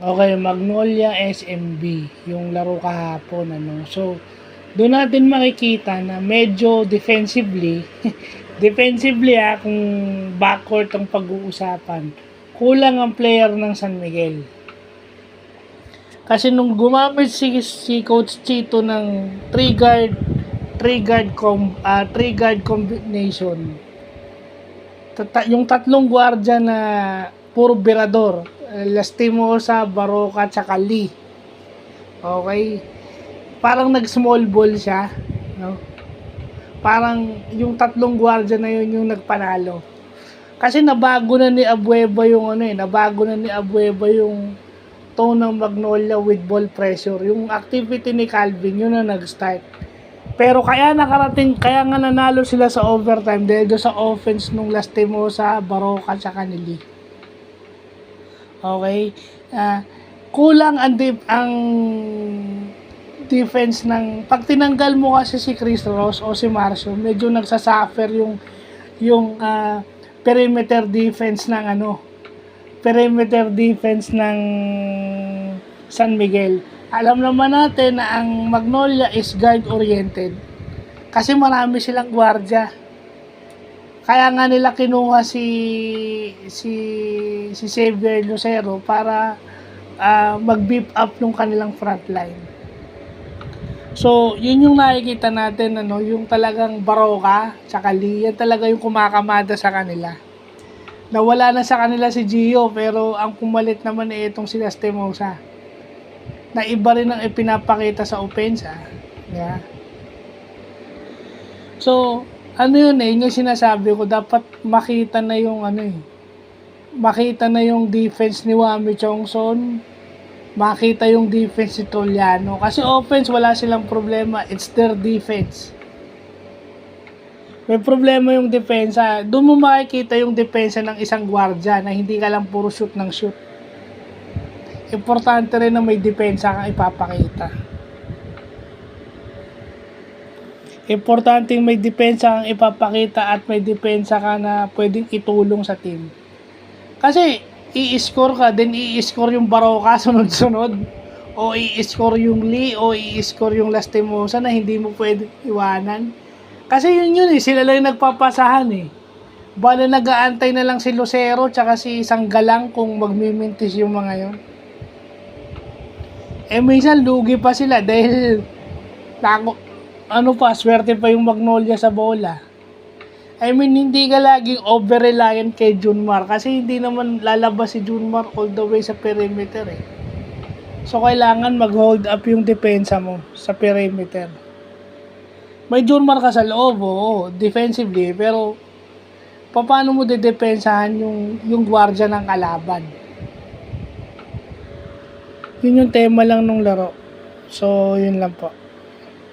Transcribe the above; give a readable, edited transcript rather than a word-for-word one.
Okay, Magnolia SMB, yung laro kahapon, ano. So, doon natin makikita na medyo defensively, kung backcourt ang pag-uusapan, kulang ang player ng San Miguel. Kasi nung gumamit si Coach Chito ng 3 guard combination, yung tatlong gwardiya na puro birador, Lastimosa, Baroka, tsaka Lee. Okay? Parang nag-small ball siya, no? Parang yung tatlong gwardiya na yun yung nagpanalo. Kasi nabago na ni Abueva yung tone ng Magnolia with ball pressure. Yung activity ni Calvin, yun na nag-start. Pero kaya nga nanalo sila sa overtime dahil do sa offense nung Lastimosa, Baroka, tsaka ni Lee. Okay? Kulang ang defense ng pag tinanggal mo kasi si Chris Ross o si Marcio, medyo nagsasuffer yung perimeter defense ng San Miguel. Alam naman natin na ang Magnolia is guard oriented kasi marami silang gwardiya. Kaya nga nila kinuha si Xavier Lucero para mag-beef up ng kanilang front line. So, yun yung nakikita natin, yung talagang Baroka, tsaka Lee, yan talaga yung kumakamada sa kanila. Nawala na sa kanila si Gio, pero ang pumalit naman itong si Lastimosa. Na iba rin ang ipinapakita sa opensa. Yeah. So, yun yung sinasabi ko, dapat makita na yung defense ni Wami Chongson, makita yung defense ni Toliano. Kasi offense, wala silang problema. It's their defense. May problema yung depensa. Doon mo makikita yung depensa ng isang gwardiya na hindi ka lang puro shoot ng shoot. Importante rin na may depensa kang ipapakita. Importante may depensa kang ipapakita at may depensa ka na pwedeng itulong sa team. Kasi i-score ka, then i-score yung Baroka sunod-sunod, o i-score yung Lee, o i-score yung Lastimosa na hindi mo pwedeng iwanan. Kasi yun sila lang nagpapasahan Bale nag-aantay na lang si Lucero tsaka si Sanggalang kung magmimintis yung mga yon. Minsan lugi pa sila dahil swerte pa yung Magnolia sa bola. Hindi ka laging over-reliant kay Junmar kasi hindi naman lalabas si Junmar all the way sa perimeter So, kailangan mag-hold up yung depensa mo sa perimeter. May Junmar ka sa loob, defensively, pero paano mo dedepensahan yung gwardiya ng kalaban? Yun yung tema lang nung laro. So, yun lang po.